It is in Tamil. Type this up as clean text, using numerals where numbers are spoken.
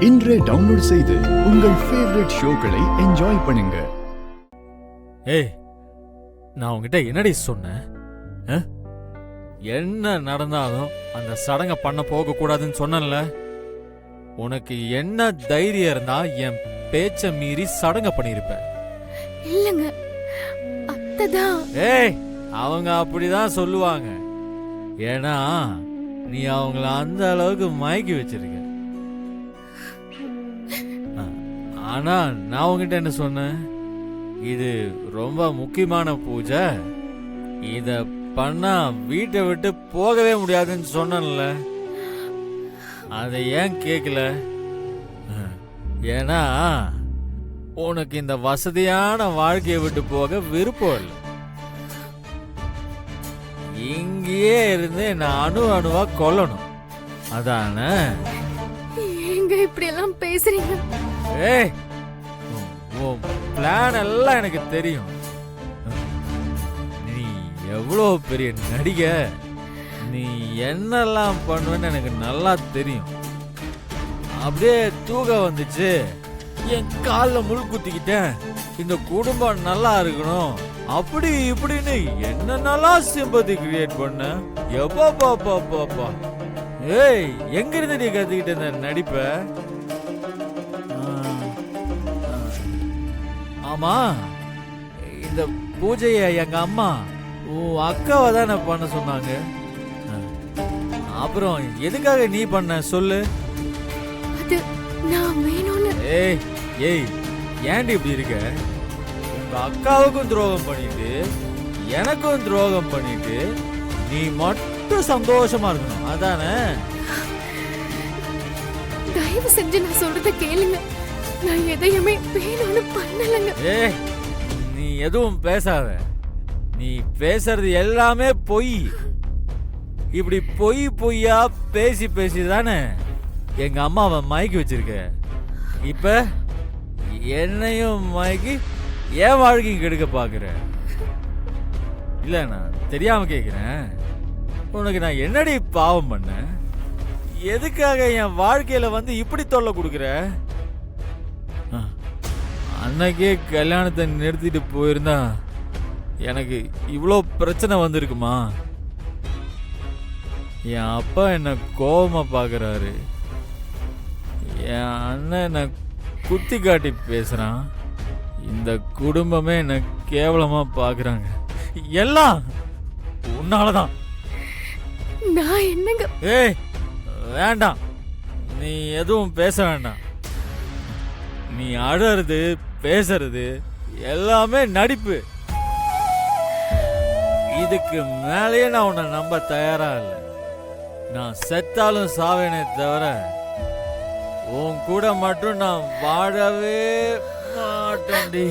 இன்றே டவுன்லோட் செய்து உங்கள் ஃபேவரட் ஷோக்களை என்ஜாய் பண்ணுங்க. ஏய், நான் உங்ககிட்ட என்னடி சொன்னேன்? என்ன நடந்தாலும் அந்த சடங்கை பண்ண போக கூடாதுன்னு சொன்னேன்ல. உனக்கு என்ன தைரியம் இருந்தா என் பேச்ச மீறி சடங்க பண்ணிருப்ப? இல்லங்க, அத்ததான். ஏய், அவங்க அப்படிதான் சொல்லுவாங்க. ஏன்னா நீ அவங்கள அந்த அளவுக்கு மயக்கி வச்சிருக்க. ஆனா நான் உங்ககிட்ட என்ன சொன்னேன்? இது ரொம்ப முக்கியமான பூஜை, இத பண்ணா வீட்டை விட்டு போகவே முடியாதுன்னு சொன்னேன்ல. அதை ஏன் கேட்கல? ஏன்னா உனக்கு இந்த வசதியான வாழ்க்கையை விட்டு போக விருப்பம் இல்லை. இங்கேயே இருந்து நான் அணுவா கொல்லணும், அதானே? எங்க இப்படி எல்லாம் பேசுறீங்க? ஏய், உன் பிளான் எல்லாம் எனக்கு தெரியும். நீ எவ்வளவு பெரிய நடிகை, நீ என்னெல்லாம் பண்ணுவேன்னு எனக்கு நல்லா தெரியும். அப்படியே தூக்கம் வந்துச்சு, என் காலில் முள் குத்திக்கிட்டேன். இந்த குடும்பம் நல்லா இருக்கணும் அப்படி இப்படின்னு என்னென்னலாம் சிம்பத்தி கிரியேட் பண்ண. எப்பா ஏய், எங்க இருந்து நீ கத்துக்கிட்ட இந்த நடிப்ப? ஆமா, இந்த பூஜைய எங்க அம்மா உன் அக்காவை தானே பண்ண சொன்னாங்க. அப்புறம் எதுக்காக நீ பண்ண சொல்லு? அது நான் வேணும்னு. ஏய் ஏய், ஏன்டி இப்படி இருக்க? உங்க அக்காவுக்கும் துரோகம் பண்ணிட்டு எனக்கும் துரோகம் பண்ணிட்டு நீ மட்டும் சந்தோஷமா இருக்கணும், அதானே? தயவு செஞ்சு நான் சொல்றத கேளுங்க. நான் எதையுமே வேணும்னு பண்ணலங்க. ஏய், நீ எதுவும் பேசாத. நீ பேசுறது எல்லாமே பொய். இப்படி பொய்யா பேசி தானே எங்க அம்மாவை மயக்கி வச்சிருக்க. இப்ப என்னையும் மயக்கி என் வாழ்க்கையும் கெடுக்க பாக்குற. இல்ல, நான் தெரியாம கேக்குறேன், உனக்கு நான் என்னடி பாவம் பண்ண? எதுக்காக என் வாழ்க்கையில வந்து இப்படி தொல்லை கொடுக்குற? அன்னைக்கே கல்யாணத்தை நிறுத்திட்டு போயிருந்தா எனக்கு இவ்வளோ பிரச்சனை வந்திருக்குமா? என் அப்பா என்ன கோபமா பாக்குறாரு, என் அண்ணன் என்ன குத்தி காட்டி பேசுறான், இந்த குடும்பமே என்ன கேவலமா பாக்குறாங்க. எல்லாம் உன்னாலதான். நான் என்னங்க? ஏய், வேண்டாம், நீ எதுவும் பேச வேண்டாம். நீ அழறது பேசுறது எல்லாமே நடிப்பு. இதுக்கு மேலேயே நான் உன்னை நம்ப தயாரா இல்லை. நான் செத்தாலும் சாவேனே தவிர உன் கூட மட்டும் நான் வாழவே மாட்டேன்டி.